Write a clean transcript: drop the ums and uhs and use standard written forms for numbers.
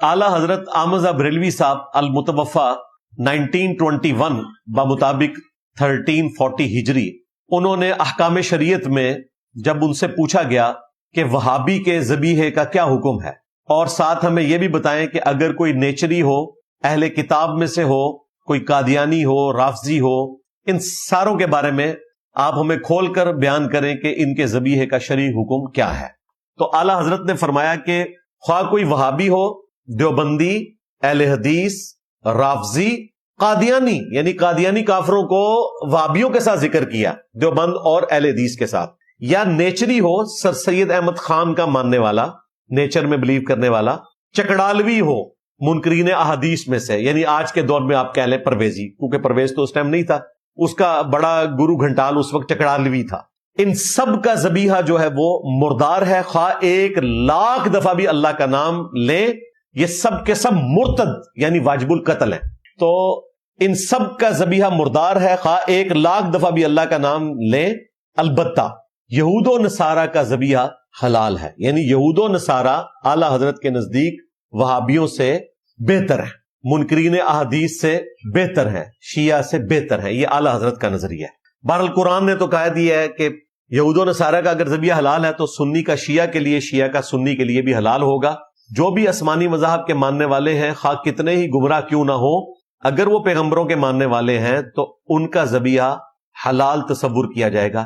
आला हजरत आमजा बरेलवी साहब अल-मुतवफ़ा 1921 बमुताबिक 1340 हिजरी, उन्होंने अहकाम शरीयत में जब उनसे पूछा गया कि वहाबी के ज़बीहे का क्या हुक्म है, और साथ हमें यह भी बताएं कि अगर कोई नेचरी हो, अहले किताब में से हो, कोई कादियानी हो, राफजी हो, इन सारों के बारे में आप हमें खोलकर बयान करें कि इनके ज़बीहे का शरई हुक्म क्या है। तो आला हजरत ने फरमाया कि ख्वाह कोई वहाबी हो, देवबंदी, अहले हदीस, राफजी, कादियानी, यानी कादियानी काफरों को वहाबियों के साथ जिक्र किया, देवबंद और अहले हदीस के साथ, या नेचरी हो, सर सैयद अहमद खान का मानने वाला, नेचर में बिलीव करने वाला, चकड़ालवी हो मुनकरीन अहादीस में से, यानी आज के दौर में आप कह लें परवेजी, क्योंकि परवेज तो उस टाइम नहीं था, उसका बड़ा गुरु घंटाल उस वक्त चकड़ालवी था। इन सब का ज़बीहा जो है वो मुर्दार है, खा 1,00,000 दफा भी अल्लाह का नाम लें, ये सब के सब मुर्तद यानी वाजिबुल कत्ल है। तो इन सब का ज़बीहा मुर्दार है, खा 1,00,000 दफा भी अल्लाह का नाम लें। अलबत्ता यहूदो नसारा का ज़बीहा हलाल है, यानी यहूदो नसारा आला हजरत के नजदीक वहाबियों से बेहतर है, मुनकरीन अहादीस से बेहतर है, शिया से बेहतर है। ये आला हजरत का नजरिया है। बहरहाल कुरान ने तो कह दिया है कि यहूदो नसारा का अगर ज़बीहा हलाल है तो सुन्नी का शिया के लिए, शिया का सुन्नी के लिए भी हलाल होगा। जो भी आसमानी मज़हब के मानने वाले हैं, खा कितने ही गुमराह क्यों ना हो, अगर वो पैगंबरों के मानने वाले हैं तो उनका ज़बीहा हलाल तसव्वुर किया जाएगा।